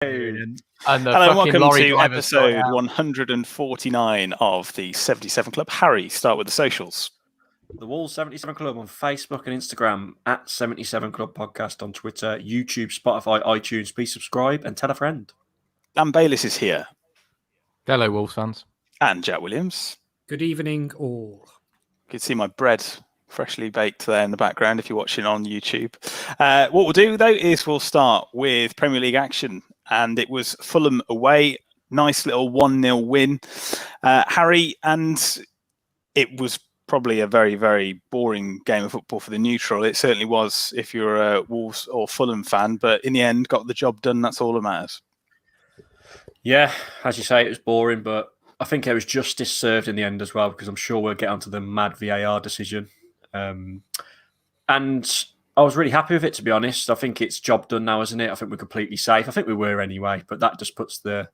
And Hello and welcome to episode 149 of the 77 Club. Harry, start with the socials. The Wolves 77 Club on Facebook and Instagram, at 77 Club Podcast on Twitter, YouTube, Spotify, iTunes. Please subscribe and tell a friend. Dan Bayliss is here. Hello, Wolves fans. And Jack Williams. Good evening, all. You can see my bread freshly baked there in the background if you're watching on YouTube. What we'll do, though, is we'll start with Premier League action. And it was Fulham away. Nice little 1-0 win. Harry, and it was probably a very, very boring game of football for the neutral. It certainly was if you're a Wolves or Fulham fan. But in the end, got the job done. That's all that matters. Yeah, as you say, it was boring. But I think it was justice served in the end as well, because I'm sure we'll get onto the mad VAR decision. And I was really happy with it, to be honest. I think it's job done now, isn't it? I think we're completely safe. I think we were anyway, but that just puts the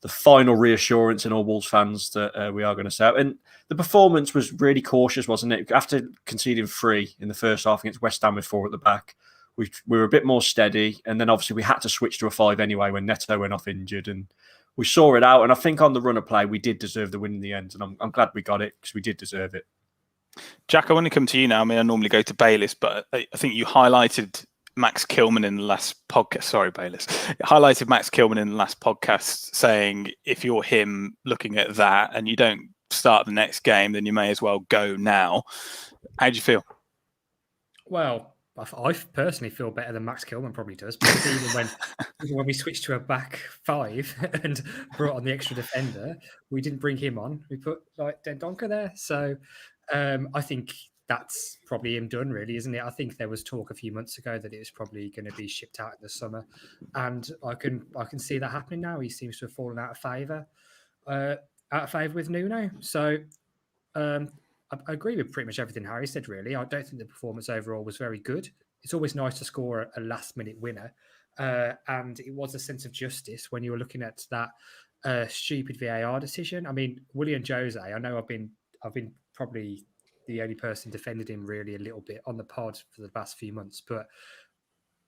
final reassurance in all Wolves fans that we are going to set. And the performance was really cautious, wasn't it? After conceding 3 in the first half against West Ham with 4 at the back, we were a bit more steady. And then obviously we had to switch to a 5 anyway when Neto went off injured. And we saw it out. And I think on the run of play, we did deserve the win in the end. And I'm glad we got it, because we did deserve it. Jack, I want to come to you now. I mean, I normally go to Bayliss, but I think you highlighted Max Kilman in the last podcast. Sorry, Bayliss. You highlighted Max Kilman in the last podcast, saying if you're him looking at that and you don't start the next game, then you may as well go now. How do you feel? Well, I personally feel better than Max Kilman probably does, because even when we switched to a back 5 and brought on the extra defender, we didn't bring him on. We put Dendoncker there. So I think that's probably him done, really, isn't it? I think there was talk a few months ago that it was probably going to be shipped out in the summer, and I can see that happening now. He seems to have fallen out of favour with Nuno. So I agree with pretty much everything Harry said, really. I don't think the performance overall was very good. It's always nice to score a last-minute winner, and it was a sense of justice when you were looking at that stupid VAR decision. I mean, Willian Jose, I know I've been probably the only person defended him really a little bit on the pod for the past few months, but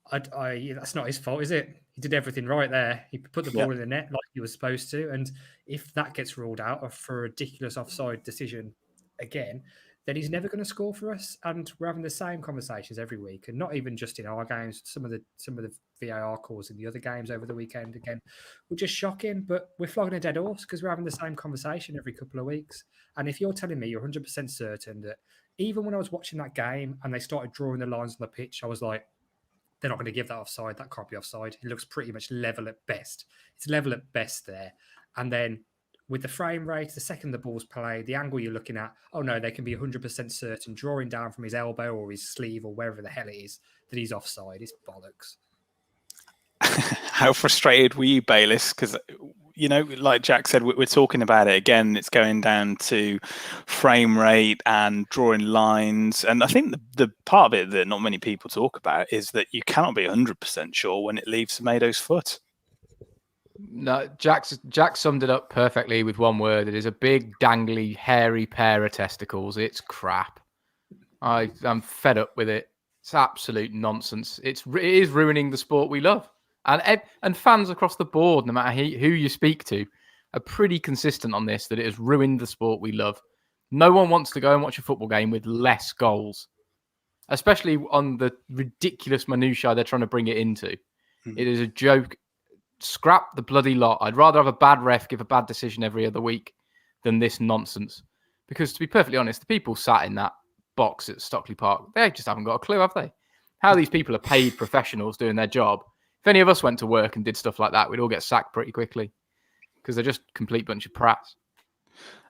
that's not his fault, is it? He did everything right there. He put the ball in the net like he was supposed to, and if that gets ruled out for a ridiculous offside decision again, then he's never going to score for us. And we're having the same conversations every week, and not even just in our games. Some of the VAR calls in the other games over the weekend again were just shocking. But we're flogging a dead horse because we're having the same conversation every couple of weeks. And if you're telling me you're 100% certain that even when I was watching that game and they started drawing the lines on the pitch, I was like, they're not going to give that offside. That can't be offside. It looks pretty much level at best. It's level at best there. And then with the frame rate, the second the ball's played, the angle you're looking at, oh no, they can be 100% certain, drawing down from his elbow or his sleeve or wherever the hell it is, that he's offside. It's bollocks. How frustrated were you, Bayliss? Because, you know, like Jack said, we're talking about it again. It's going down to frame rate and drawing lines. And I think the part of it that not many people talk about is that you cannot be 100% sure when it leaves Semedo's foot. No, Jack summed it up perfectly with one word. It is a big, dangly, hairy pair of testicles. It's crap. I'm fed up with it. It's absolute nonsense. It is ruining the sport we love. And fans across the board, no matter who you speak to, are pretty consistent on this, that it has ruined the sport we love. No one wants to go and watch a football game with less goals, especially on the ridiculous minutiae they're trying to bring it into. Mm-hmm. It is a joke. Scrap the bloody lot. I'd rather have a bad ref give a bad decision every other week than this nonsense. Because to be perfectly honest, the people sat in that box at Stockley Park, they just haven't got a clue, have they? How these people are paid professionals doing their job. If any of us went to work and did stuff like that, we'd all get sacked pretty quickly because they're just a complete bunch of prats.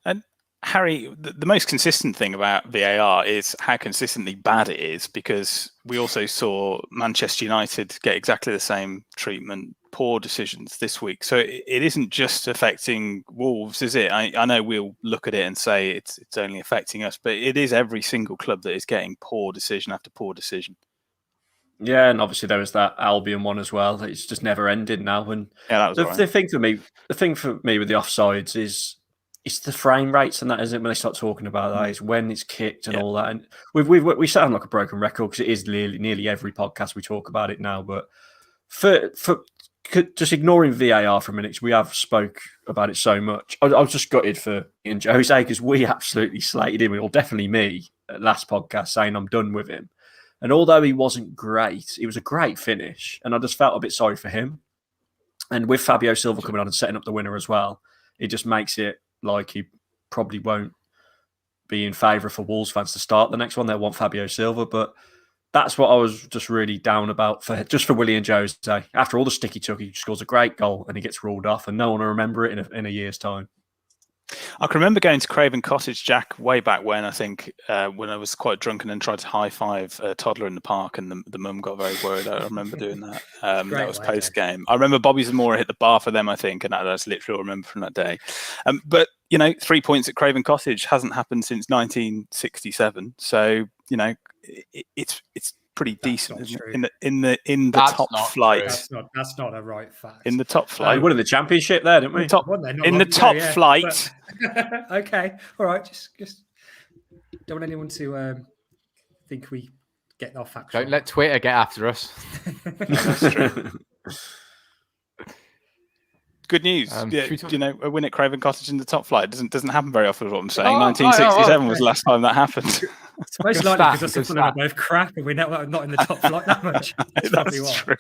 And Harry, the most consistent thing about VAR is how consistently bad it is, because we also saw Manchester United get exactly the same treatment, poor decisions this week. So it isn't just affecting Wolves, is it? I know we'll look at it and say it's only affecting us, but it is every single club that is getting poor decision after poor decision. Yeah, and obviously there was that Albion one as well. It's just never ended now. And yeah, that was right. The thing for me with the offsides is it's the frame rates and that, isn't it? When they start talking about that, is when it's kicked and all that. And we sound like a broken record because it is nearly every podcast we talk about it now. But for just ignoring VAR for a minute, 'cause we have spoke about it so much. I was just gutted for Ian Jose because we absolutely slated him, or definitely me, at last podcast, saying I'm done with him. And although he wasn't great, it was a great finish, and I just felt a bit sorry for him. And with Fabio Silva coming on and setting up the winner as well, it just makes it like he probably won't be in favour for Wolves fans to start the next one. They'll want Fabio Silva, but that's what I was just really down about for Willian Jose. After all the stick he took, he scores a great goal and he gets ruled off, and no one will remember it in a year's time. I can remember going to Craven Cottage, Jack, way back when, I think, when I was quite drunk and then tried to high-five a toddler in the park, and the mum got very worried. I remember doing that. That was post-game. I remember Bobby Zamora hit the bar for them, I think, and that's literally all I remember from that day. But, 3 points at Craven Cottage hasn't happened since 1967. So, it's pretty decent, isn't it? In the top flight. That's not a right fact. In the top flight. We won in the championship there, didn't we? In the top flight. But, okay, all right. Just don't want anyone to think we get our facts. Don't let Twitter get after us. That's true. Good news. A win at Craven Cottage in the top flight doesn't happen very often. Is what I'm saying. 1967 was the last time that happened. It's most likely because us are both crap and we're not in the top flight that much. That's true.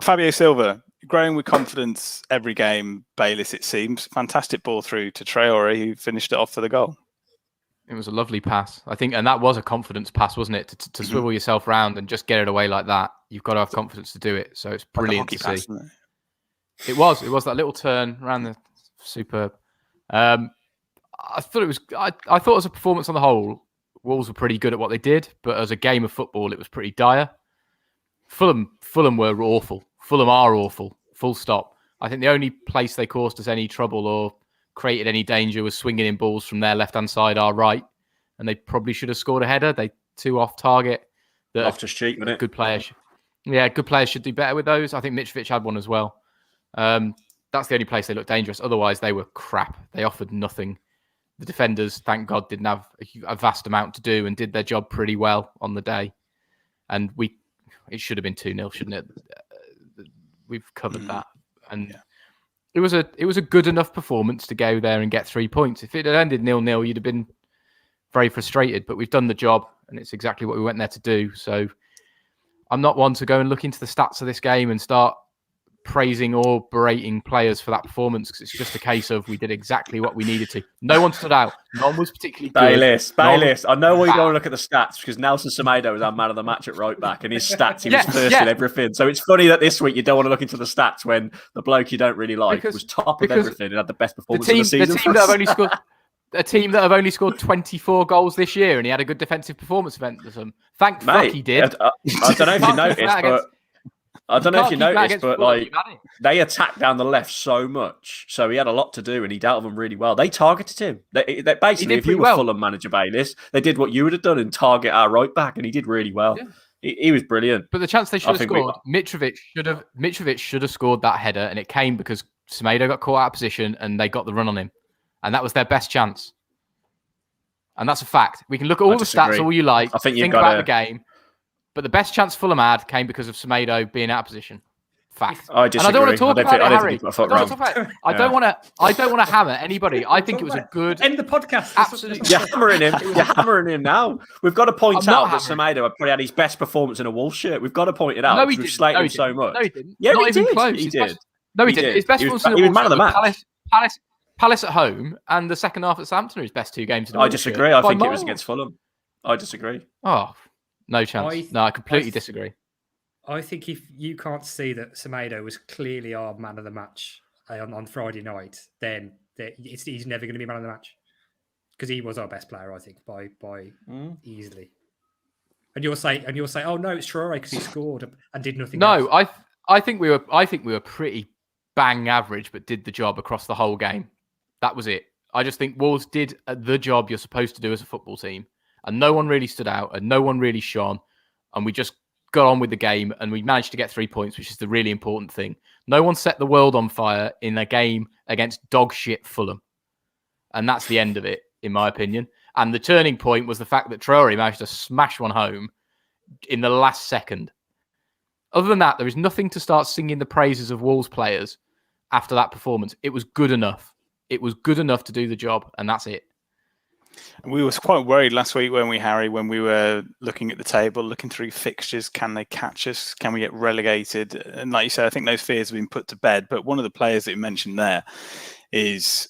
Fabio Silva, growing with confidence every game. Bayliss, it seems. Fantastic ball through to Traore, who finished it off for the goal. It was a lovely pass, I think, and that was a confidence pass, wasn't it? To swivel yourself around and just get it away like that. You've got to have confidence to do it. So it's brilliant to see. It was that little turn around the superb. I thought as a performance on the whole, Wolves were pretty good at what they did, but as a game of football, it was pretty dire. Fulham were awful. Fulham are awful. Full stop. I think the only place they caused us any trouble or created any danger was swinging in balls from their left-hand side, our right, and they probably should have scored a header. They 2 off target. Loftus-Cheek, wasn't it? Good players. Yeah, good players should do better with those. I think Mitrovic had one as well. That's the only place they looked dangerous. Otherwise, they were crap. They offered nothing. The defenders, thank God, didn't have a vast amount to do and did their job pretty well on the day. And it should have been 2-0, shouldn't it? We've covered that. And it was a good enough performance to go there and get 3 points. If it had ended 0-0, you'd have been very frustrated. But we've done the job, and it's exactly what we went there to do. So I'm not one to go and look into the stats of this game and start praising or berating players for that performance, because it's just a case of we did exactly what we needed to. No one stood out. No one was particularly good. Bayliss. I know why you don't look at the stats, because Nelson Semedo was our man of the match at right back, and his stats, he was first in everything. So it's funny that this week you don't want to look into the stats when the bloke you don't really like was top of everything and had the best performance of the season. The team that have only scored 24 goals this year, and he had a good defensive performance event with them. Thank fuck he did. I don't know if you noticed, but they attacked down the left so much, so he had a lot to do, and he dealt with them really well. They targeted him. They basically, if you were Fulham manager Bayliss, they did what you would have done and target our right back, and he did really well. Yeah. He was brilliant. But the chance they should have scored, Mitrovic should have scored that header, and it came because Semedo got caught out of position, and they got the run on him, and that was their best chance. And that's a fact. We can look at all the stats all you like. I think think about the game. But the best chance Fulham had came because of Semedo being out of position. Fact. I disagree. And I don't want to talk about it, Harry. I don't want to hammer anybody. I think it was a good... End the podcast. Absolutely. You're hammering him now. We've got to point out that Semedo probably had his best performance in a Wolves shirt. We've got to point it out. No, he didn't. Slated him so much. No, he didn't. Yeah, Not even did. close. He did. No, he didn't. His best performance in a Wolves shirt was Palace at home, and the second half at Southampton are his best 2 games in a Wolves shirt. I disagree. I think it was against Fulham. I disagree. Oh, no chance. I completely disagree. I think if you can't see that Semedo was clearly our man of the match on Friday night, then he's never going to be man of the match, because he was our best player, I think, by easily. And you'll say, oh no, it's Traore because he scored and did nothing. No, else. I think we were pretty bang average, but did the job across the whole game. That was it. I just think Wolves did the job you're supposed to do as a football team. And no one really stood out and no one really shone. And we just got on with the game and we managed to get 3 points, which is the really important thing. No one set the world on fire in a game against dog shit Fulham. And that's the end of it, in my opinion. And the turning point was the fact that Traore managed to smash one home in the last second. Other than that, there is nothing to start singing the praises of Wolves players after that performance. It was good enough. It was good enough to do the job, and that's it. We were quite worried last week, weren't we, Harry, when we were looking at the table, looking through fixtures. Can they catch us? Can we get relegated? And like you said, I think those fears have been put to bed. But one of the players that you mentioned there is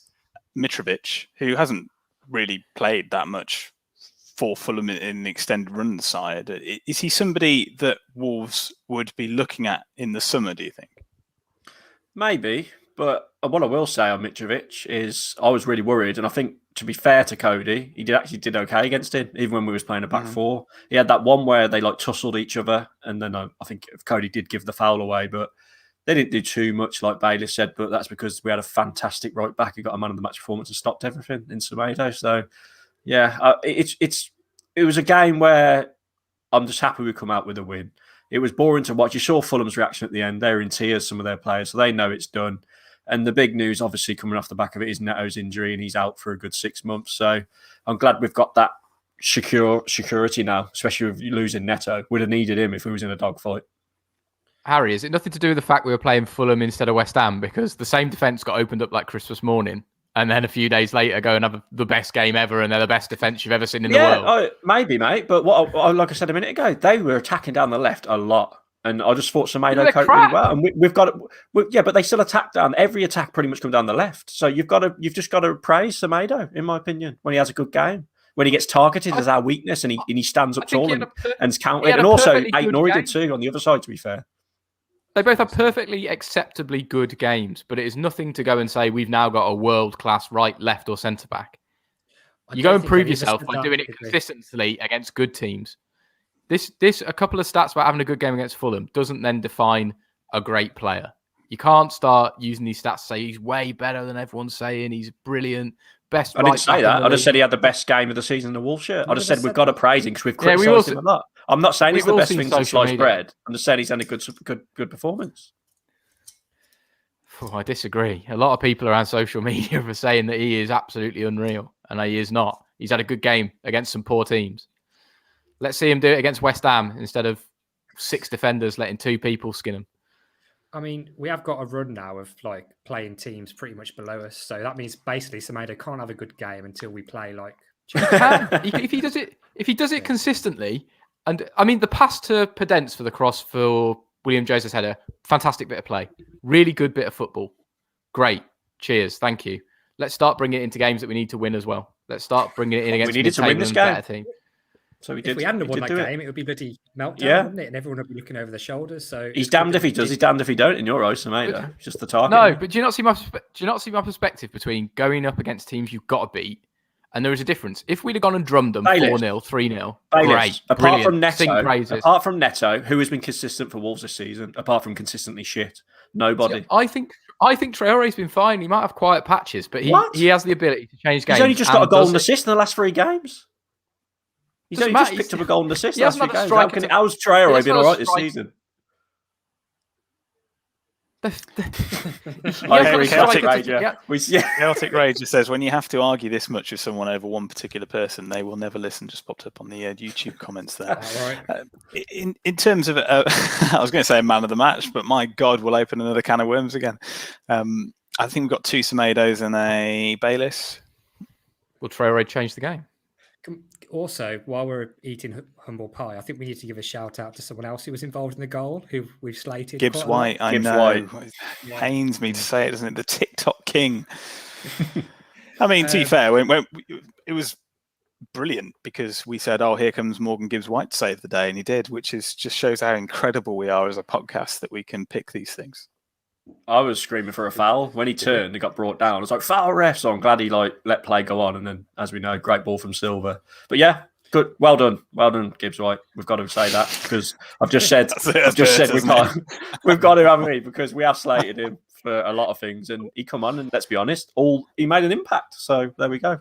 Mitrovic, who hasn't really played that much for Fulham in the extended run side. Is he somebody that Wolves would be looking at in the summer, do you think? Maybe, but what I will say on Mitrovic is I was really worried, and I think, to be fair to Cody, he did okay against him, even when we was playing a back four. He had that one where they tussled each other, and then I think Cody did give the foul away, but they didn't do too much, like Bailey said, but that's because we had a fantastic right back who got a man of the match performance and stopped everything in Semedo. So, yeah, it was a game where I'm just happy we come out with a win. It was boring to watch. You saw Fulham's reaction at the end. They're in tears, some of their players, so they know it's done. And the big news, obviously, coming off the back of it is Neto's injury, and he's out for a good 6 months. So I'm glad we've got that security now, especially with losing Neto. We'd have needed him if we was in a dogfight. Harry, is it nothing to do with the fact we were playing Fulham instead of West Ham? Because the same defence got opened up like Christmas morning, and then a few days later go and have the best game ever, and they're the best defence you've ever seen in the world. Maybe, mate. But like I said a minute ago, they were attacking down the left a lot. And I just thought Semedo coped really well. And we've got it. But they still attack down. Every attack pretty much come down the left. So you've just got to praise Semedo, in my opinion, when he has a good game. When he gets targeted as our weakness and he stands up tall and's counted. And also, Aït-Nouri did too on the other side, to be fair. They both have perfectly acceptably good games, but it is nothing to go and say we've now got a world-class right, left or centre-back. You go and prove yourself by doing it consistently against good teams. This a couple of stats about having a good game against Fulham doesn't then define a great player. You can't start using these stats to say he's way better than everyone's saying. He's brilliant. Best. I didn't say that. I just said he had the best game of the season in the Wolves shirt. I just said we've got to praise him because we've criticised him a lot. I'm not saying he's the best thing since sliced bread. I'm just saying he's had a good performance. Oh, I disagree. A lot of people around social media are saying that he is absolutely unreal, and he is not. He's had a good game against some poor teams. Let's see him do it against West Ham instead of 6 defenders letting 2 people skin him. I mean, we have got a run now of like playing teams pretty much below us. So that means basically Semedo can't have a good game until we play like. If he does it consistently, and I mean the pass to Podence for the cross for William Joseph's header, fantastic bit of play, really good bit of football, great. Cheers, thank you. Let's start bringing it into games that we need to win as well. Let's start bringing it in against. We needed to win this game. Better team. So if we hadn't won that game, it would be bloody meltdown, wouldn't it? And everyone would be looking over their shoulders. So he's damned if he does, he's damned if he don't. In your eyes, Semedo, it's just the target. No, but do you not see my perspective between going up against teams you've got to beat, and there is a difference. If we'd have gone and drummed them 4-0, 3-0, great, apart from Neto, who has been consistent for Wolves this season, apart from consistently shit, nobody. See, I think Traore's been fine. He might have quiet patches, but he has the ability to change games. He's only just got a goal and assist in the last 3 games. He's only just picked up a goal and assist last 3 games. How's Traore been all right this season? Chaotic Rage just says, when you have to argue this much with someone over one particular person, they will never listen. Just popped up on the YouTube comments there. In terms of, I was going to say a man of the match, but my God, we'll open another can of worms again. I think we've got 2 Semedos and a Bayliss. Will Traore change the game? Also, while we're eating humble pie, I think we need to give a shout out to someone else who was involved in the goal, who we've slated. Gibbs White, I know. It pains me to say it, doesn't it? The TikTok king. I mean, to be fair, it was brilliant because we said, "Oh, here comes Morgan Gibbs White to save the day," and he did, which just shows how incredible we are as a podcast that we can pick these things. I was screaming for a foul when he turned. He got brought down. I was like, "Foul, ref!" So I'm glad he let play go on. And then, as we know, great ball from Silva. But yeah, good, well done, Gibbs White. We've got to say that because I've just said we've got to, haven't we? Because we have slated him for a lot of things, and he come on and let's be honest, he made an impact. So there we go.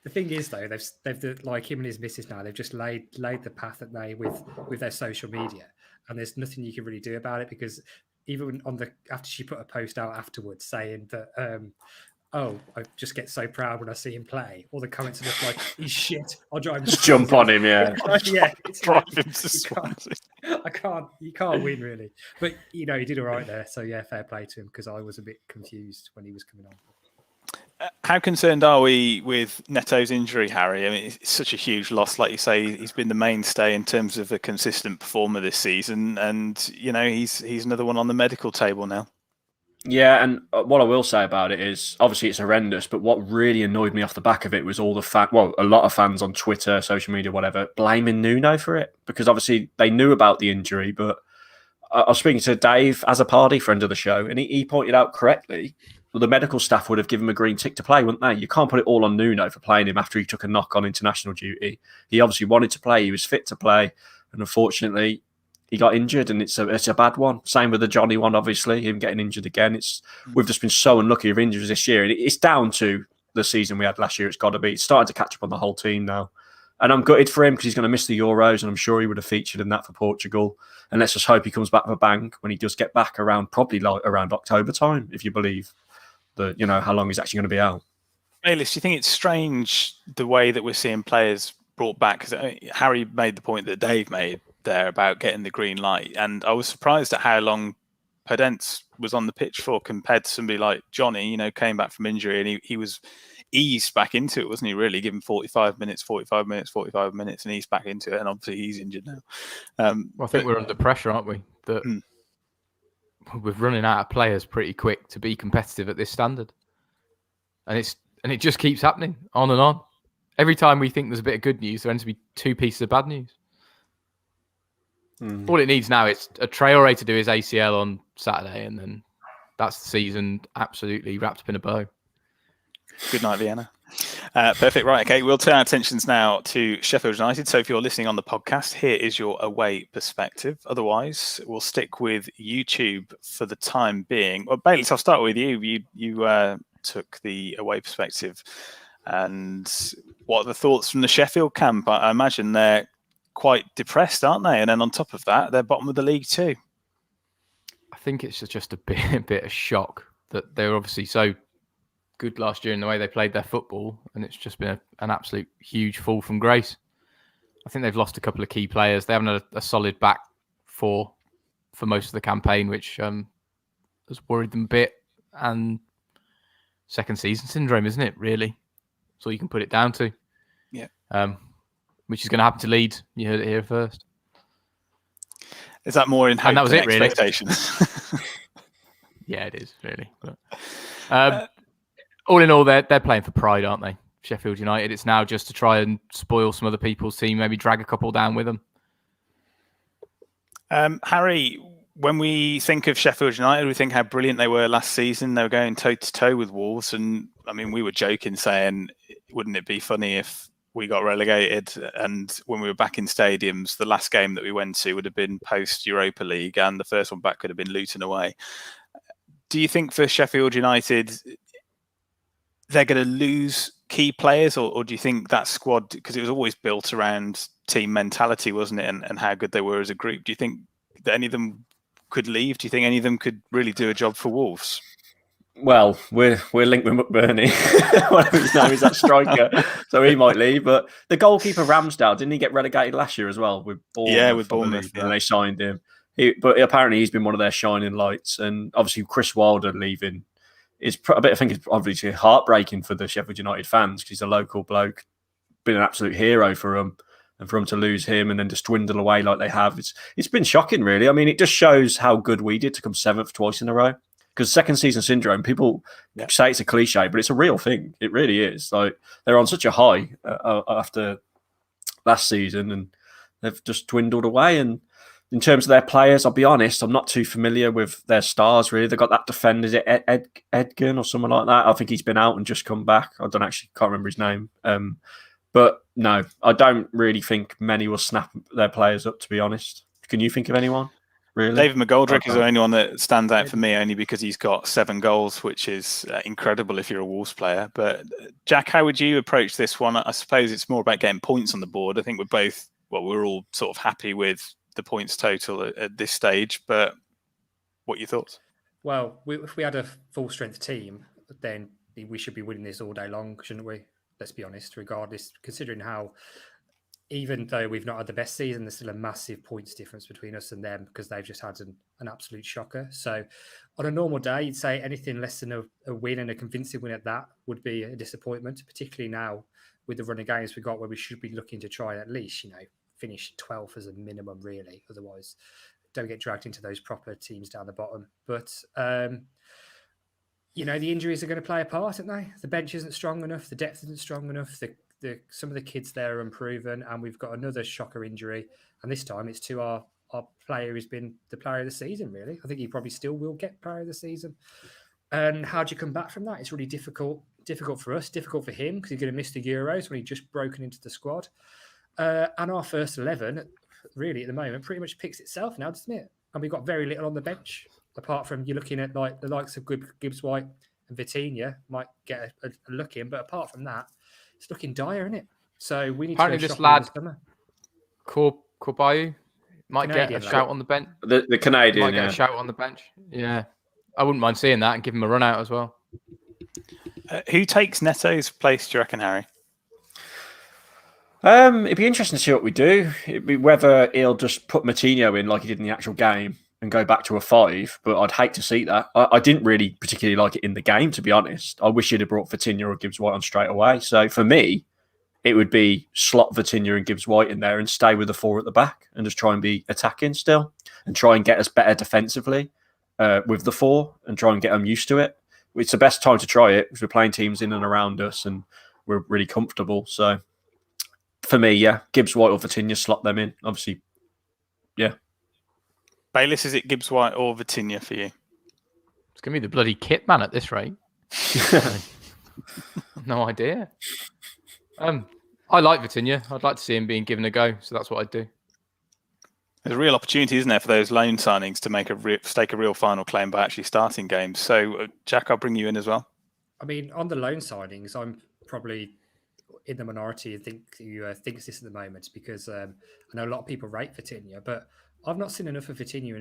The thing is, though, they've like him and his missus now. They've just laid the path that they with their social media, and there's nothing you can really do about it because. Even after she put a post out afterwards saying that oh, I just get so proud when I see him play. All the comments are just like, he's shit. I'll drive him. Just jump on him, yeah. Yeah, it's Drive like, him to Swansea. you can't win really. But he did all right there. So yeah, fair play to him because I was a bit confused when he was coming on. How concerned are we with Neto's injury, Harry? I mean, it's such a huge loss. Like you say, he's been the mainstay in terms of a consistent performer this season, and he's another one on the medical table now. Yeah, and what I will say about it is, obviously it's horrendous, but what really annoyed me off the back of it was all the a lot of fans on Twitter, social media, whatever, blaming Nuno for it, because obviously they knew about the injury, but I was speaking to Dave as a party friend of the show, and he pointed out correctly, well, the medical staff would have given him a green tick to play, wouldn't they? You can't put it all on Nuno for playing him after he took a knock on international duty. He obviously wanted to play, he was fit to play, and unfortunately he got injured, and it's a bad one. Same with the Johnny one, obviously, him getting injured again. We've just been so unlucky with injuries this year. It's down to the season we had last year. It's got to be. It's starting to catch up on the whole team now. And I'm gutted for him because he's going to miss the Euros, and I'm sure he would have featured in that for Portugal. And let's just hope he comes back with a bang when he does get back probably around October time, if you believe that, how long he's actually going to be out. Bayliss, do you think it's strange the way that we're seeing players brought back? Because Harry made the point that Dave made there about getting the green light, and I was surprised at how long Podence was on the pitch for compared to somebody like Johnny. Came back from injury and he was eased back into it, wasn't he? Really, given 45 minutes, and eased back into it, and obviously he's injured now. I think we're under pressure, aren't we? That we're running out of players pretty quick to be competitive at this standard, and it just keeps happening on and on. Every time we think there's a bit of good news, there ends to be two pieces of bad news. All it needs now is a Traore to do his ACL on Saturday, and then that's the season absolutely wrapped up in a bow. Good night, Vienna. Perfect. Right. Okay. We'll turn our attentions now to Sheffield United. So if you're listening on the podcast, here is your away perspective. Otherwise, we'll stick with YouTube for the time being. Well, Bayliss, I'll start with you. You took the away perspective. And what are the thoughts from the Sheffield camp? I imagine they're quite depressed, aren't they? And then on top of that, they're bottom of the league too. I think it's just a bit of shock that they were obviously so good last year in the way they played their football, and it's just been an absolute huge fall from grace. I think they've lost a couple of key players. They haven't had a solid back four for most of the campaign, which has worried them a bit. And second season syndrome, isn't it, really? That's all you can put it down to. Yeah. Which is going to happen to Leeds. You heard it here first. Is that more in hope and that was than it, really. expectations? Yeah, it is, really. But, all in all, they're playing for pride, aren't they? Sheffield United. It's now just to try and spoil some other people's team, maybe drag a couple down with them. Harry, when we think of Sheffield United, we think how brilliant they were last season. They were going toe-to-toe with Wolves. And, I mean, we were joking, saying, wouldn't it be funny if we got relegated, and when we were back in stadiums, the last game that we went to would have been post-Europa League, and the first one back could have been Luton away. Do you think for Sheffield United, they're going to lose key players, or do you think that squad, because it was always built around team mentality, wasn't it, and how good they were as a group, do you think that any of them could leave? Do you think any of them could really do a job for Wolves? Well, we're linked with McBurney. Whatever his name is, that striker. So he might leave. But the goalkeeper Ramsdale, didn't he get relegated last year as well? With Bournemouth, and they signed him. But apparently he's been one of their shining lights. And obviously Chris Wilder leaving is I think it's obviously heartbreaking for the Sheffield United fans because he's a local bloke, been an absolute hero for them. And for them to lose him and then just dwindle away like they have, it's been shocking, really. I mean, it just shows how good we did to come seventh twice in a row. Because second season syndrome, people say it's a cliche, but it's a real thing. It really is. Like, they're on such a high after last season, and they've just dwindled away. And in terms of their players, I'll be honest, I'm not too familiar with their stars, really. They've got that defender, is it Edgin or someone like that? I think he's been out and just come back. I can't remember his name. But no, I don't really think many will snap their players up, to be honest. Can you think of anyone? Really? David McGoldrick is the only one that stands out for me, only because he's got 7 goals, which is incredible if you're a Wolves player. But Jack, how would you approach this one? I suppose it's more about getting points on the board. I think we're all sort of happy with the points total at this stage. But what are your thoughts? Well, if we had a full strength team, then we should be winning this all day long, shouldn't we? Let's be honest, regardless, considering how, even though we've not had the best season, there's still a massive points difference between us and them because they've just had an absolute shocker. So on a normal day, you'd say anything less than a win, and a convincing win at that, would be a disappointment, particularly now with the run of games we got, where we should be looking to try and at least, finish 12th as a minimum, really. Otherwise, don't get dragged into those proper teams down the bottom. But the injuries are going to play a part, aren't they? The bench isn't strong enough. The depth isn't strong enough. Some of the kids there are unproven, and we've got another shocker injury. And this time it's to our player who's been the player of the season, really. I think he probably still will get player of the season. And how do you come back from that? It's really difficult for us, difficult for him, because he's going to miss the Euros when he's just broken into the squad. And our first 11, really, at the moment, pretty much picks itself now, doesn't it? And we've got very little on the bench, apart from you're looking at like the likes of Gibbs White and Vitinha might get a look in, but apart from that, it's looking dire, isn't it? So we need Apparently to this lad, Corbayu, might Canadian get a lad. shout on the bench. The Canadian, Might get a shout on the bench. Yeah. I wouldn't mind seeing that and give him a run out as well. Who takes Neto's place, do you reckon, Harry? It'd be interesting to see what we do. It'd be whether he'll just put Matinho in like he did in the actual game and go back to a 5, but I'd hate to see that. I didn't really particularly like it in the game, to be honest. I wish he'd have brought Vitinha or Gibbs White on straight away. So for me, it would be slot Vitinha and Gibbs White in there and stay with the 4 at the back and just try and be attacking still and try and get us better defensively with the 4 and try and get them used to it. It's the best time to try it because we're playing teams in and around us and we're really comfortable. So for me, yeah, Gibbs White or Vitinha, slot them in. Obviously, yeah. Bayliss, is it Gibbs White or Vitinha for you? It's going to be the bloody kit man at this rate. No idea. I like Vitinha. I'd like to see him being given a go, so that's what I'd do. There's a real opportunity, isn't there, for those loan signings to stake a real final claim by actually starting games. So, Jack, I'll bring you in as well. I mean, on the loan signings, I'm probably in the minority and thinks this at the moment because I know a lot of people rate Vitinha, but I've not seen enough of Vitinha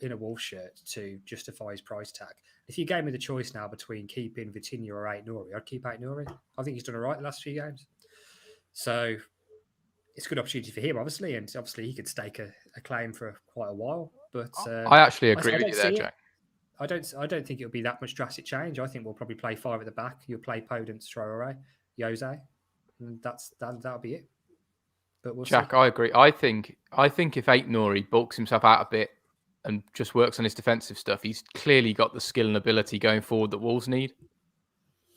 in a Wolves shirt to justify his price tag. If you gave me the choice now between keeping Vitinha or Aït-Nouri, I'd keep Aït-Nouri. I think he's done all right the last few games. So it's a good opportunity for him, obviously, and obviously he could stake a claim for quite a while. But I actually agree with you there, Jack. I don't think it'll be that much drastic change. I think we'll probably play 5 at the back. You'll play Podence, Traoré, Jose, and that'll be it. But we'll Jack, see. I agree. I think if Aït-Nouri bulks himself out a bit and just works on his defensive stuff, he's clearly got the skill and ability going forward that Wolves need.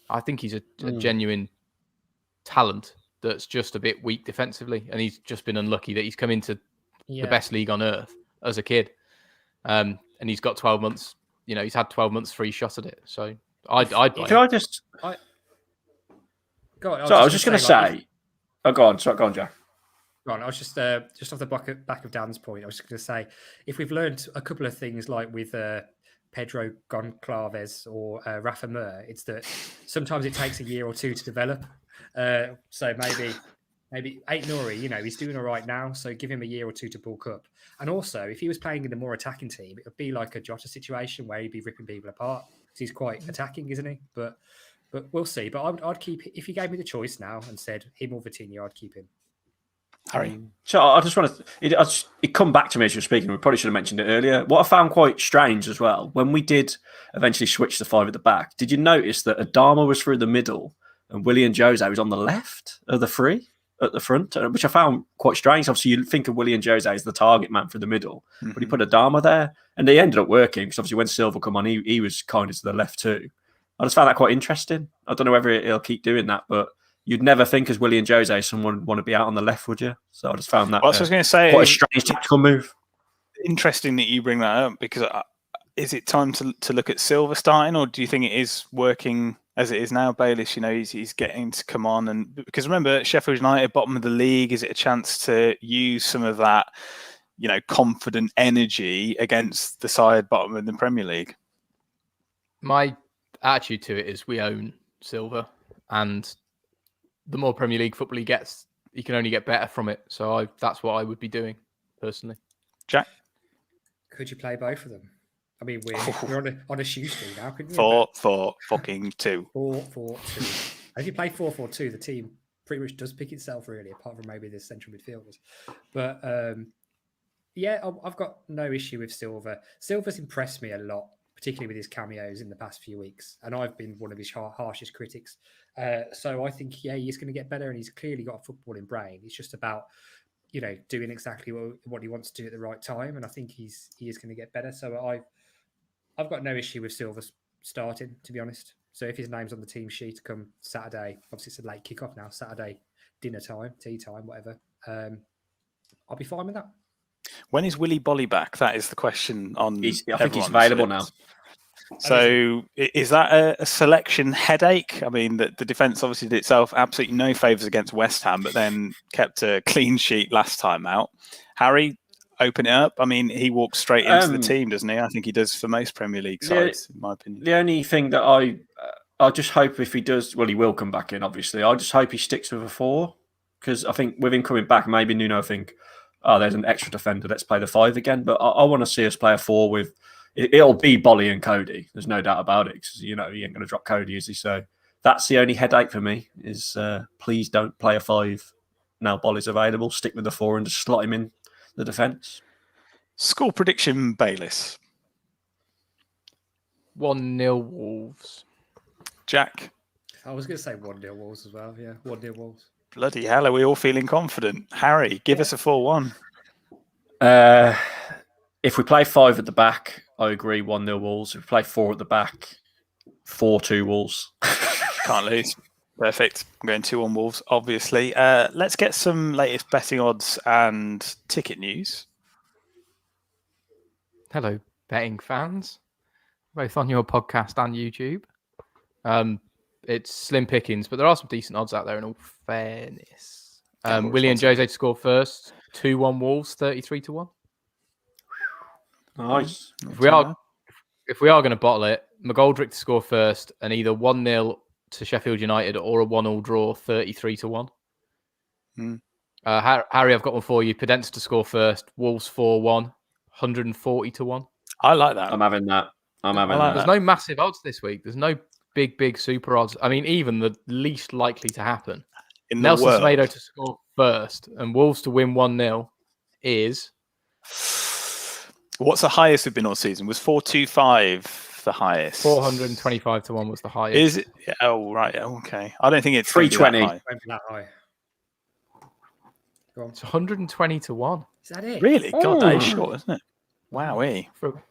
I think he's a genuine talent that's just a bit weak defensively, and he's just been unlucky that he's come into the best league on earth as a kid, and he's got 12 months. He's had 12 months free shot at it. So I'd buy Can it. I just? Go on. So I was just going to say. Oh, go on, Jack. Right, I was just off the back of Dan's point. I was just going to say, if we've learned a couple of things, like with Pedro Goncalves or Rafa Mir, it's that sometimes it takes a year or 2 to develop. So maybe Aït-Nouri, he's doing all right now. So give him a year or 2 to bulk up. And also, if he was playing in a more attacking team, it would be like a Jota situation where he'd be ripping people apart because he's quite attacking, isn't he? But we'll see. But I'd keep, if you gave me the choice now and said him or Vitinha, I'd keep him. Harry. So I just want to. It come back to me as you're speaking. We probably should have mentioned it earlier. What I found quite strange as well, when we did eventually switch to 5 at the back, did you notice that Adama was through the middle and Willian Jose was on the left of the 3 at the front, which I found quite strange. Obviously, you think of Willian Jose as the target man through the middle, but he put Adama there, and they ended up working because obviously when Silva come on, he was kind of to the left too. I just found that quite interesting. I don't know whether he'll keep doing that, but you'd never think as Willian Jose someone would want to be out on the left, would you? So I just found that I was going to say, quite a strange tactical move. Interesting that you bring that up, because is it time to look at Silva starting, or do you think it is working as it is now? Bayliss, he's getting to come on, and because remember, Sheffield United, bottom of the league, is it a chance to use some of that, confident energy against the side bottom of the Premier League? My attitude to it is we own Silva, and the more Premier League football he gets, he can only get better from it. So that's what I would be doing personally. Jack? Could you play both of them? I mean, we're on a shoestring now, couldn't we? 4-4-2. 4-4-2. If you play 4-4-2, the team pretty much does pick itself, really, apart from maybe the central midfielders. But yeah, I've got no issue with Silva. Silva's impressed me a lot, particularly with his cameos in the past few weeks, and I've been one of his harshest critics. So I think, he's going to get better, and he's clearly got a footballing brain. It's just about doing exactly what he wants to do at the right time, and I think he is going to get better. So I've got no issue with Silva starting, to be honest. So if his name's on the team sheet come Saturday, obviously it's a late kickoff now, Saturday dinner time, tea time, whatever, I'll be fine with that. When is Willy Bolly back? That is the question on. I think he's available now. So is that a selection headache? I mean, the defence obviously did itself absolutely no favours against West Ham, but then kept a clean sheet last time out. Harry, open it up. I mean, he walks straight into the team, doesn't he? I think he does for most Premier League sides, in my opinion. The only thing that I just hope if he does, well, he will come back in, obviously. I just hope he sticks with a 4, because I think with him coming back, maybe Nuno think, there's an extra defender, let's play the 5 again. But I want to see us play a 4 with... It'll be Bolly and Cody. There's no doubt about it. Because, he ain't going to drop Cody, is he? So that's the only headache for me is please don't play a 5 now Bolly's available. Stick with the 4 and just slot him in the defence. Score prediction, Bayliss. 1-0 Wolves. Jack. I was going to say 1-0 Wolves as well. Yeah, 1-0 Wolves. Bloody hell, are we all feeling confident? Harry, give us a 4-1. If we play 5 at the back, I agree, 1-0 Wolves. If we play 4 at the back, 4-2 Wolves. Can't lose. Perfect. I'm going 2-1 Wolves, obviously. Let's get some latest betting odds and ticket news. Hello, betting fans, both on your podcast and YouTube. It's slim pickings, but there are some decent odds out there in all fairness. Willie and Jose to score first, 2-1 Wolves, 33-1. Nice. If we are going to bottle it, McGoldrick to score first, and either 1-0 to Sheffield United or a 1-1 draw, 33-1. Harry, I've got one for you. Podence to score first, Wolves 4-1, 140-1. I like that. I'm having that. There's no massive odds this week. There's no big super odds. I mean, even the least likely to happen. Nelson Semedo to score first and Wolves to win 1-0 is... What's the highest we've been all season? Was 425 the highest? 425-1 was the highest. Is it? Oh, right. Okay. I don't think it's 320. Won't be that high. Go on. It's 120-1. Is that it? Really? God, that is short, isn't it? Wowee. You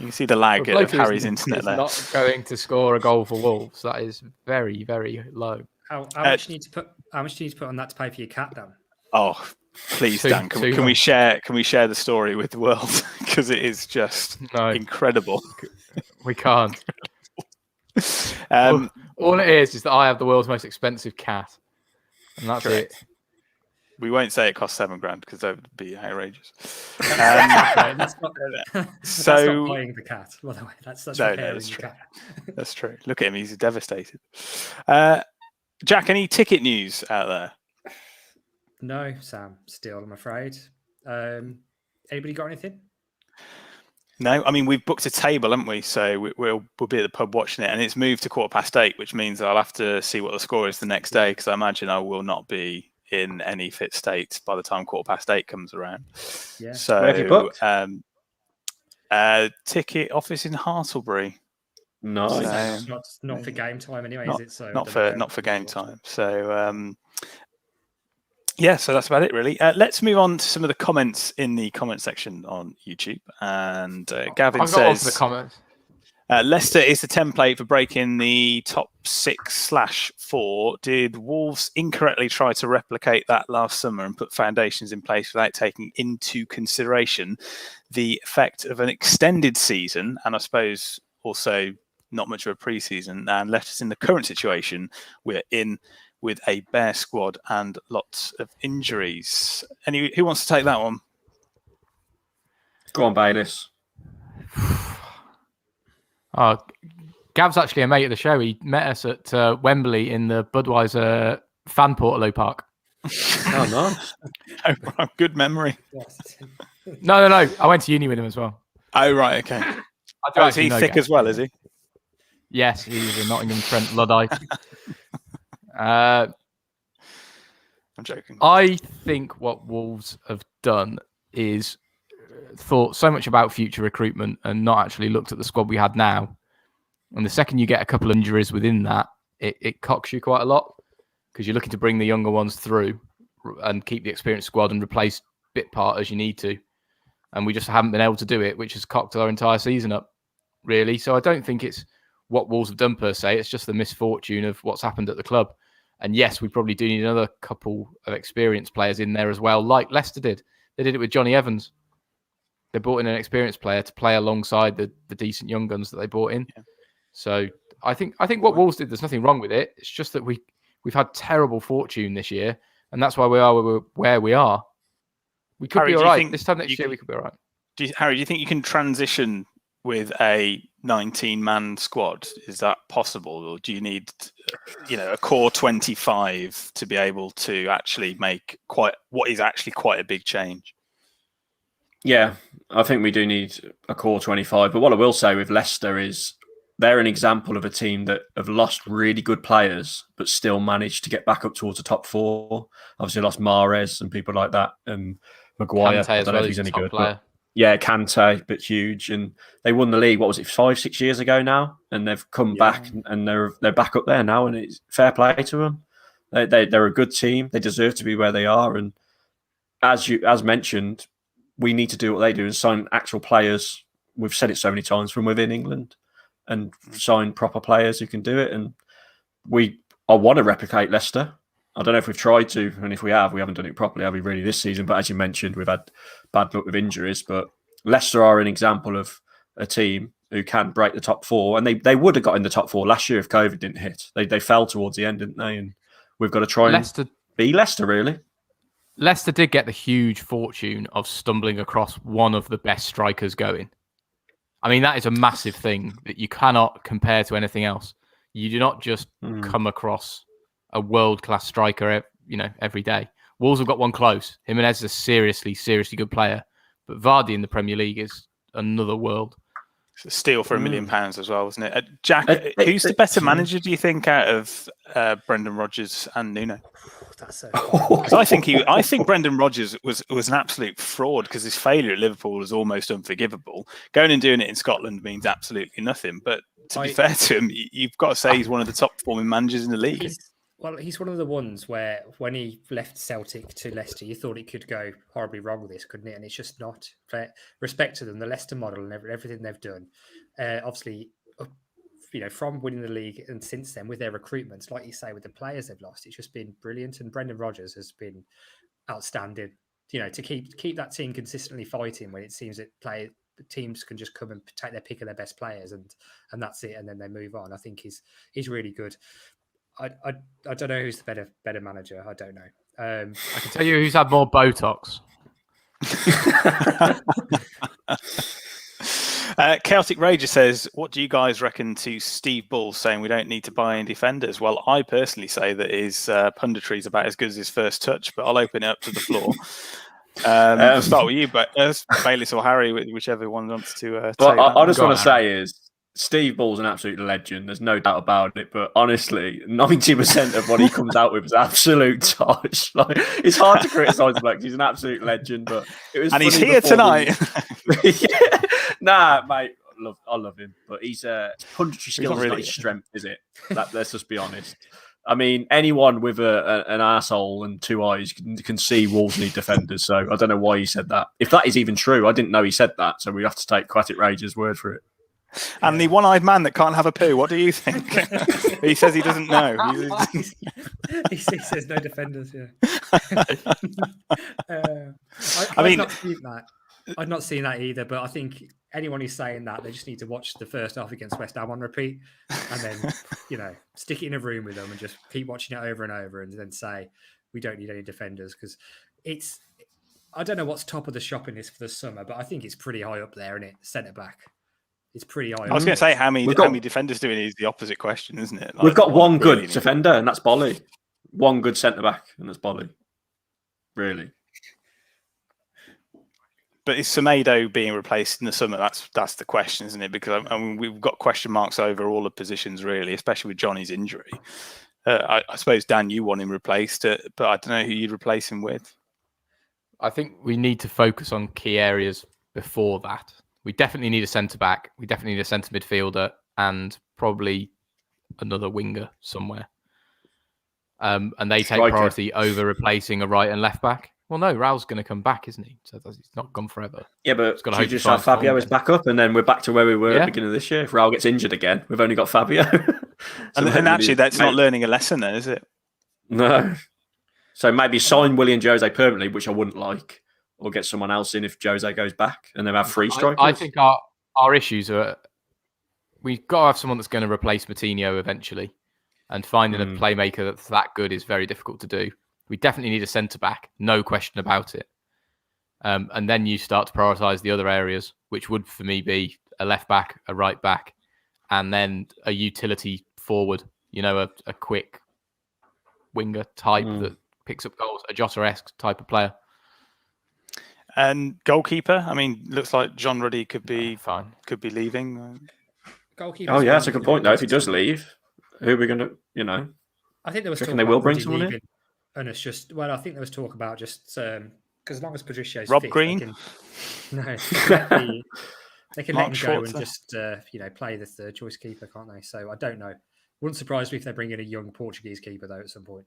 can see the lag of Harry's internet there. Not going to score a goal for Wolves. That is very, very low. How much do you need to put? How much do you need to put on that to pay for your cat, Dan? Oh, please, Dan. Can we share the story with the world? Because it is just incredible. We can't. All it is that I have the world's most expensive cat, and that's correct. it. We won't say it costs $7,000 because that would be outrageous. That's not so buying the cat. By the way, that's that's the true. cat. That's true. Look at him; he's devastated. Jack, any ticket news out there? No, Sam. Still, I'm afraid. Anybody got anything? No, I mean we've booked a table, haven't we? So we'll be at the pub watching it, and it's moved to 8:15, which means I'll have to see what the score is the next day because I imagine I will not be in any fit state by the time 8:15 comes around. Yeah. So where have you booked? Ticket office in Hartlebury. Nice. Not for game time anyway, not, is it? So not for game time. So yeah, so that's about it really. Let's move on to some of the comments in the comment section on YouTube. And Gavin says, the comments. Leicester is the template for breaking the top 6/4. Did Wolves incorrectly try to replicate that last summer and put foundations in place without taking into consideration the effect of an extended season and I suppose also not much of a pre-season and left us in the current situation we're in with a bare squad and lots of injuries? Who wants to take that one? Go on, Bayliss. Gav's actually a mate of the show. He met us at Wembley in the Budweiser fan Portalo Park. Oh, nice. Good memory. No. I went to uni with him as well. Oh, right, okay. I do Oh, is actually he know thick Gav. as well, is he? Yes, he's a Nottingham Trent Luddite. I'm joking. I think what Wolves have done is thought so much about future recruitment and not actually looked at the squad we had now. And the second you get a couple of injuries within that, it cocks you quite a lot because you're looking to bring the younger ones through and keep the experienced squad and replace bit part as you need to. And we just haven't been able to do it, which has cocked our entire season up, really. So I don't think it's what Wolves have done per se. It's just the misfortune of what's happened at the club. And yes, we probably do need another couple of experienced players in there as well, like Leicester did. They did it with Johnny Evans. They brought in an experienced player to play alongside the decent young guns that they brought in. Yeah. So I think what Wolves did, there's nothing wrong with it. It's just that we've had terrible fortune this year, and that's why we are where we are. We could be all right. This time next year, we could be all right. Harry, do you think you can transition with a 19-man squad? Is that possible, or do you need, a core 25 to be able to actually make quite a big change? Yeah, I think we do need a core 25. But what I will say with Leicester is they're an example of a team that have lost really good players, but still managed to get back up towards the top four. Obviously, lost Mahrez and people like that, and Maguire. I don't know if he's any good. But yeah, Kante, but huge. And they won the league, 5-6 years ago now? And they've come back and they're back up there now, and it's fair play to them. They're a good team. They deserve to be where they are. And as mentioned, we need to do what they do and sign actual players. We've said it so many times, from within England, and sign proper players who can do it. And I want to replicate Leicester. I don't know if we've tried to, and if we have, we haven't done it properly, have we really, this season? But as you mentioned, we've had bad luck with injuries. But Leicester are an example of a team who can break the top four, and they would have got in the top four last year if COVID didn't hit. They fell towards the end, didn't they? And we've got to try and be Leicester, really. Leicester did get the huge fortune of stumbling across one of the best strikers going. I mean, that is a massive thing that you cannot compare to anything else. You do not just come across a world-class striker, every day. Wolves have got one close. Jimenez is a seriously, seriously good player. But Vardy in the Premier League is another world. It's a steal for £1 million as well, wasn't it? Jack, who's the better manager, do you think, out of Brendan Rodgers and Nuno? Because I think Brendan Rodgers was an absolute fraud, because his failure at Liverpool was almost unforgivable. Going and doing it in Scotland means absolutely nothing. But to be fair to him, you've got to say he's one of the top performing managers in the league. He's one of the ones where when he left Celtic to Leicester, you thought it could go horribly wrong with this, couldn't it? And it's just not. Respect to them, the Leicester model and everything they've done. Obviously, from winning the league and since then with their recruitments, like you say, with the players they've lost, it's just been brilliant. And Brendan Rodgers has been outstanding. To keep that team consistently fighting when it seems that teams can just come and take their pick of their best players and that's it, and then they move on. I think he's really good. I don't know who's the better manager. I don't know. I can tell you who's had more Botox. Celtic Rager says, what do you guys reckon to Steve Bull saying we don't need to buy any defenders? Well, I personally say that his punditry is about as good as his first touch, but I'll open it up to the floor. I'll start with you, but Bayliss or Harry, whichever one wants to take I just want to say is, Steve Bull's an absolute legend. There's no doubt about it. But honestly, 90% of what he comes out with is absolute tosh. Like, it's hard to criticise him. He's an absolute legend. But it was, and he's here tonight. Yeah. Nah, mate, I love him. But his punditry skills is not his strength, is it? Let's just be honest. I mean, anyone with an arsehole and two eyes can see Wolves need defenders. So I don't know why he said that. If that is even true, I didn't know he said that. So we have to take Aquatic Rage's word for it. And the one-eyed man that can't have a poo, what do you think? He says he doesn't know. He says no defenders, yeah. I've not seen that either, but I think anyone who's saying that, they just need to watch the first half against West Ham on repeat and then, stick it in a room with them and just keep watching it over and over and then say, we don't need any defenders, because I don't know what's top of the shopping list for the summer, but I think it's pretty high up there, isn't it? Centre-back. It's pretty high. I was going to say how many defenders do we need is the opposite question, isn't it? We've got one good defender, and that's Bolly. One good centre back, and that's Bolly. Really. But is Semedo being replaced in the summer? That's the question, isn't it? Because I mean, we've got question marks over all the positions, really, especially with Johnny's injury. I suppose, Dan, you want him replaced, but I don't know who you'd replace him with. I think we need to focus on key areas before that. We definitely need a centre-back. We definitely need a centre midfielder and probably another winger somewhere. And they take priority over replacing a right and left back. Well, no, Raul's going to come back, isn't he? So he's not gone forever. Yeah, but got you just have Fabio as backup, and then we're back to where we were at the beginning of this year. If Raul gets injured again, we've only got Fabio. And actually, that's not learning a lesson then, is it? No. So maybe sign Willian Jose permanently, which I wouldn't like, or get someone else in if Jose goes back, and then have 3 strikers. I think our issues are we've got to have someone that's going to replace Moutinho eventually, and finding a playmaker that's that good is very difficult to do. We definitely need a centre-back, no question about it. And then you start to prioritise the other areas, which would, for me, be a left-back, a right-back, and then a utility forward, a quick winger type that picks up goals, a Jota-esque type of player. And goalkeeper, I mean, looks like John Ruddy could be leaving. Goalkeeper. Oh, yeah, that's a good point, though. If he does leave, who are we going to, I think there was talk they will bring Ruddy someone leaving, in? and it's just, I think there was talk about just because as long as Patricio's Rob fit, Green? they can Mark let him go Schwarzer. and just play the third choice keeper, can't they? So I don't know. Wouldn't surprise me if they bring in a young Portuguese keeper though at some point.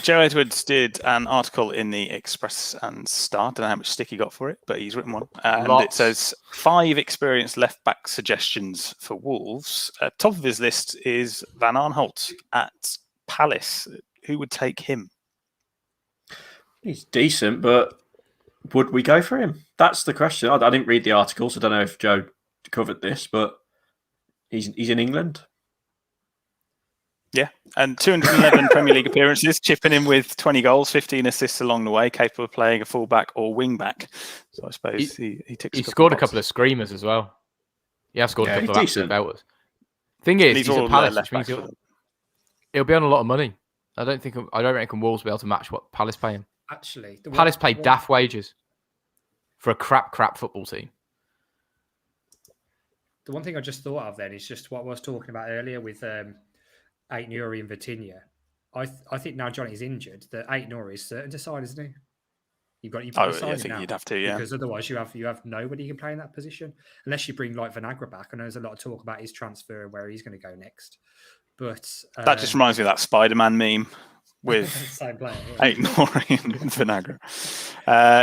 Joe Edwards did an article in the Express and Star. Don't know how much stick he got for it, but he's written one. And it says 5 experienced left-back suggestions for Wolves. Top of his list is Van Aanholt at Palace. Who would take him? He's decent, but would we go for him? That's the question. I didn't read the article, so I don't know if Joe covered this, but he's in England. Yeah, and 211 Premier League appearances, chipping in with 20 goals, 15 assists along the way, capable of playing a fullback or wing-back. So I suppose he ticks. He scored a couple of screamers as well. He has scored a couple of absolute belters. Thing is, he's at Palace, which means he'll be on a lot of money. I don't reckon Wolves will be able to match what Palace pay him. Actually, Palace pay daft wages for a crap football team. The one thing I just thought of then is just what I was talking about earlier with Ait Nouri and Vitinha. I think now Johnny's injured, that Ait Nouri is certain to sign, isn't he? You've got to sign I think now, you'd have to, yeah. Because otherwise you have nobody who can play in that position. Unless you bring like Vinagre back. I know there's a lot of talk about his transfer and where he's going to go next. But that just reminds me of that Spider-Man meme with same player, Ait Nouri and Vinagre.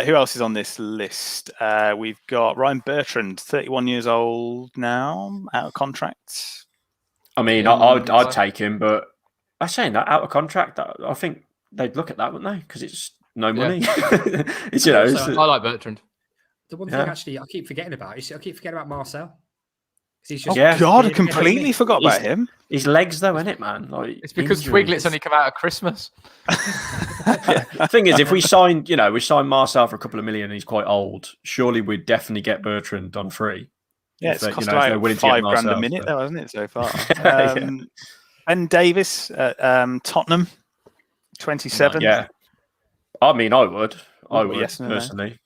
Who else is on this list? We've got Ryan Bertrand, 31 years old now, out of contract. I mean, I'd take him, but I'm saying that out of contract, I think they'd look at that, wouldn't they? Because it's no money. It's I like Bertrand. The one thing actually I keep forgetting about is I keep forgetting about Marcel. God, I completely forgot about him. His legs, though, isn't it, man? Like, it's because Twiglet's only come out at Christmas. The thing is, if we signed Marcel for a couple of million, and he's quite old. Surely we'd definitely get Bertrand on free. Yeah, it's cost about £5,000 a minute, though, hasn't it, so far? Ben Davis at Tottenham, 27. Yeah, I mean, I would yes, personally.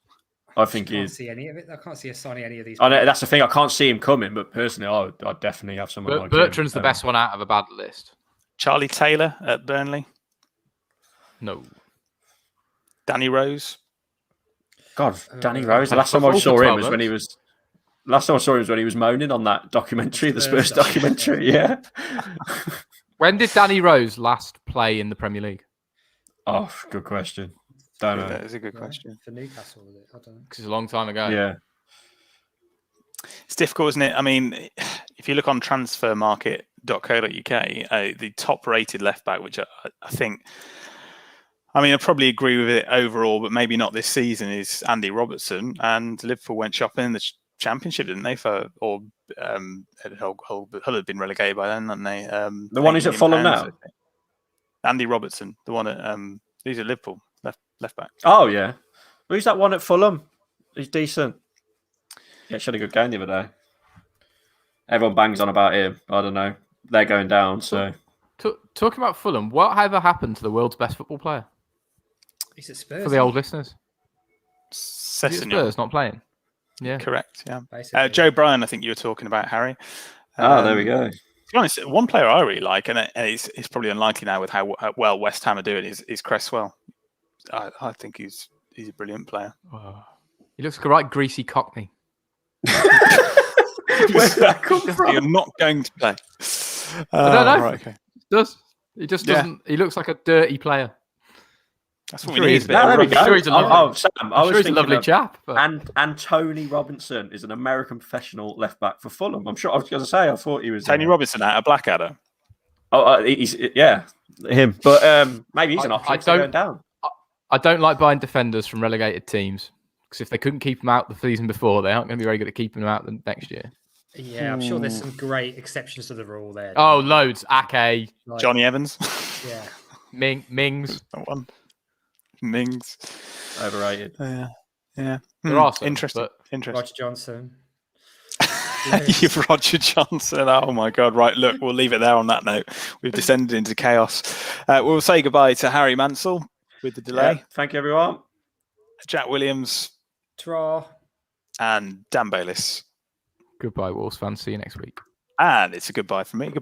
I think I can't see any of it. I can't see us signing any of these. I know that's the thing. I can't see him coming, but personally, I'd definitely have someone like Bertrand's him. the best one out of a bad list. Charlie Taylor at Burnley. No. Danny Rose. God, Danny Rose. The last time I saw him was when he was. Last time I saw him was when he was moaning on that documentary, the Spurs documentary. Yeah. When did Danny Rose last play in the Premier League? Oh, good question. Don't know. That is a good question. For Newcastle, was it? I don't know. Because it's a long time ago. Yeah. It's difficult, isn't it? I mean, if you look on transfermarket.co.uk, the top-rated left-back, which I think, I probably agree with it overall, but maybe not this season, is Andy Robertson. And Liverpool went shopping in the Championship, didn't they? Hull had been relegated by then, hadn't they? The one who's at Fulham now? Andy Robertson, the one at he's at Liverpool, left back. Oh, yeah. Who's that one at Fulham? He's decent. Yeah, she had a good game the other day. Everyone bangs on about him. I don't know. They're going down, so... Talking about Fulham, what ever happened to the world's best football player? He's at Spurs. For the old listeners. Sessegnon. Spurs not playing. Yeah. Correct. Yeah. Basically. Joe Bryan, I think you were talking about, Harry. There we go. To be honest, one player I really like, and it's probably unlikely now with how well West Ham are doing, is Cresswell. I think he's a brilliant player. Oh, he looks like a right greasy cockney. Where did that come from? You're not going to play. I don't know. Right, okay. He just doesn't. He looks like a dirty player. That's what I'm we sure need. he's A bit No, of there we rugby. go. sure he's a lovely- Sam, I'm sure he's a thinking lovely of- chap. But... And Tony Robinson is an American professional left back for Fulham. I'm sure. I was going to say. I thought he was Tony Robinson out of Blackadder. he's him. But maybe he's an option for going down. I don't like buying defenders from relegated teams because if they couldn't keep them out the season before, they aren't going to be very good at keeping them out the next year. Yeah, I'm sure there's some great exceptions to the rule there. Oh, loads. Ake, Like, Johnny Evans. Yeah. Mings. That one. Mings. Overrated. Yeah. There are some, Interesting. but- Interesting. Roger Johnson. You've Roger Johnson. Oh my God! Right, look, we'll leave it there on that note. We've descended into chaos. We'll say goodbye to Harry Mansell with the delay, Yeah, thank you, everyone. Jack Williams, Tra. and Dan Bayliss. Goodbye, Wolves fans. See you next week. And it's a goodbye from me. Goodbye.